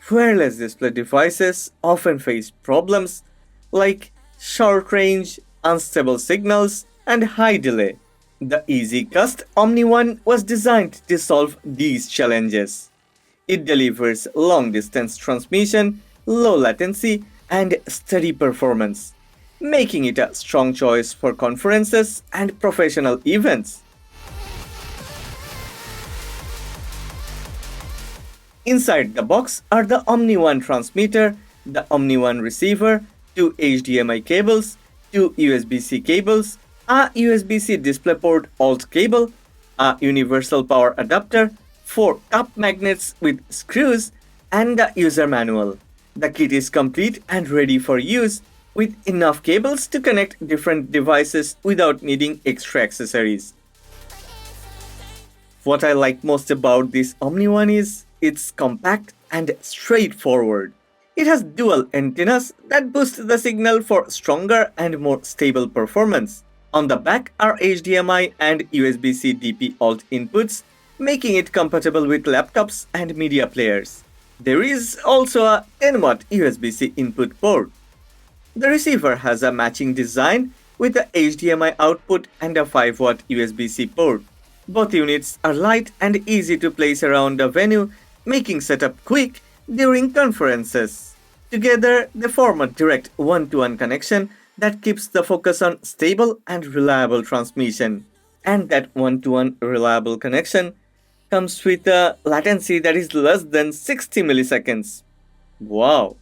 Wireless display devices often face problems like short range, unstable signals, and high delay. The EZCast Omni One was designed to solve these challenges. It delivers long distance transmission, low latency, and steady performance, making it a strong choice for conferences and professional events. Inside the box are the Omni One transmitter, the Omni One receiver, two HDMI cables, two USB-C cables, a USB-C DisplayPort alt cable, a universal power adapter, four top magnets with screws, and the user manual. The kit is complete and ready for use, with enough cables to connect different devices without needing extra accessories. What I like most about this Omni One is it's compact and straightforward. It has dual antennas that boost the signal for stronger and more stable performance. On the back are HDMI and USB-C DP alt inputs, making it compatible with laptops and media players. There is also a 10-watt USB-C input port. The receiver has a matching design with a HDMI output and a 5-watt USB-C port. Both units are light and easy to place around the venue, making setup quick during conferences. Together, they form a direct one-to-one connection that keeps the focus on stable and reliable transmission. And that one-to-one reliable connection comes with a latency that is less than 60 milliseconds. Wow!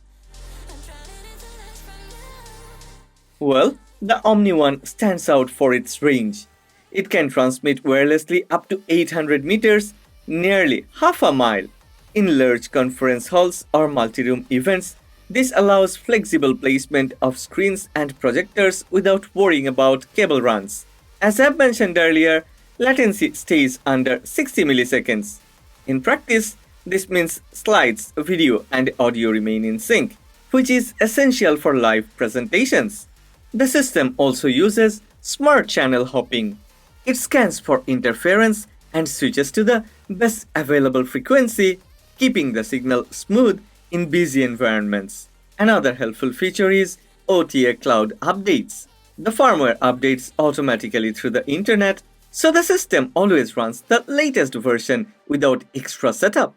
Well, the Omni One stands out for its range. It can transmit wirelessly up to 800 meters, nearly half a mile. In large conference halls or multi-room events, this allows flexible placement of screens and projectors without worrying about cable runs. As I've mentioned earlier, latency stays under 60 milliseconds. In practice, this means slides, video, and audio remain in sync, which is essential for live presentations. The system also uses smart channel hopping. It scans for interference and switches to the best available frequency, keeping the signal smooth in busy environments. Another helpful feature is OTA cloud updates. The firmware updates automatically through the internet, so the system always runs the latest version without extra setup.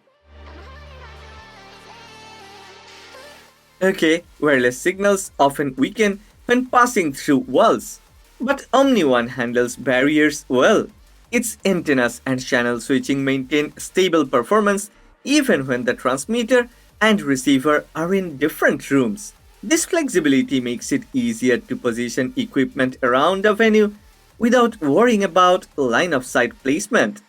Okay, wireless signals often weaken when passing through walls, but Omni One handles barriers well. Its antennas and channel switching maintain stable performance even when the transmitter and receiver are in different rooms. This flexibility makes it easier to position equipment around a venue without worrying about line of sight placement.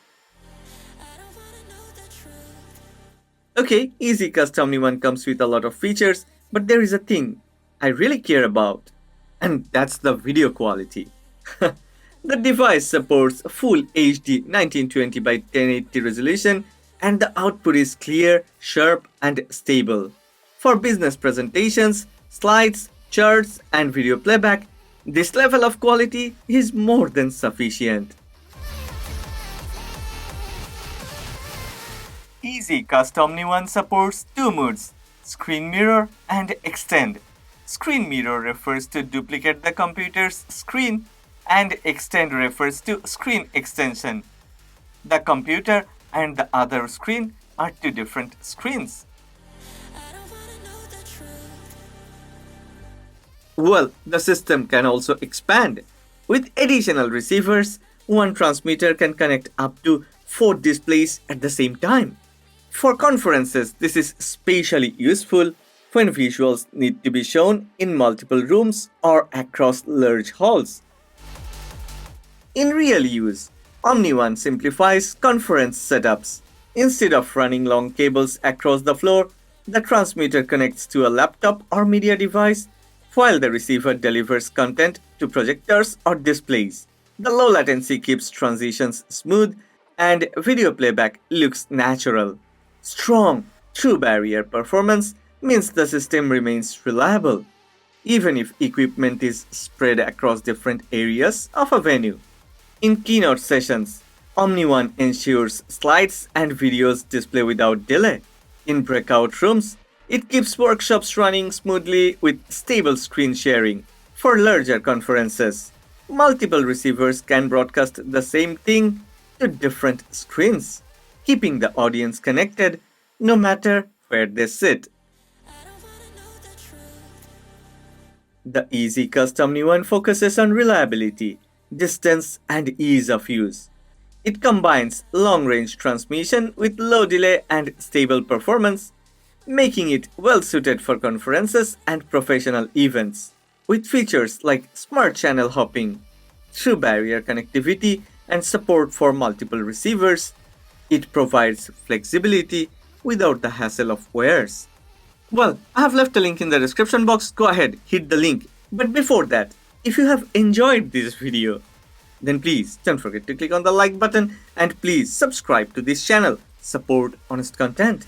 Okay, EZCast Omni One comes with a lot of features, but there is a thing I really care about, and that's the video quality. The device supports full HD 1920 by 1080 resolution, and the output is clear, sharp, and stable. For business presentations, slides, charts, and video playback, this level of quality is more than sufficient. EZCast Omni One supports two modes: screen mirror and extend. Screen mirror refers to duplicate the computer's screen, and extend refers to screen extension. The computer and the other screen are two different screens. Well, the system can also expand. With additional receivers, one transmitter can connect up to 4 displays at the same time. For conferences, this is especially useful when visuals need to be shown in multiple rooms or across large halls. In real use, Omni One simplifies conference setups. Instead of running long cables across the floor, the transmitter connects to a laptop or media device, while the receiver delivers content to projectors or displays. The low latency keeps transitions smooth and video playback looks natural. Strong, true barrier performance means the system remains reliable, even if equipment is spread across different areas of a venue. In keynote sessions, Omni One ensures slides and videos display without delay. In breakout rooms, it keeps workshops running smoothly with stable screen sharing. For larger conferences, multiple receivers can broadcast the same thing to different screens, keeping the audience connected no matter where they sit. The EZCast Omni One focuses on reliability, distance, and ease of use. It combines long range transmission with low delay and stable performance, making it well suited for conferences and professional events. With features like smart channel hopping, true barrier connectivity, and support for multiple receivers, it provides flexibility without the hassle of wires. Well, I have left a link in the description box. Go ahead, hit the link. But before that, if you have enjoyed this video, then please don't forget to click on the like button and please subscribe to this channel. Support honest content.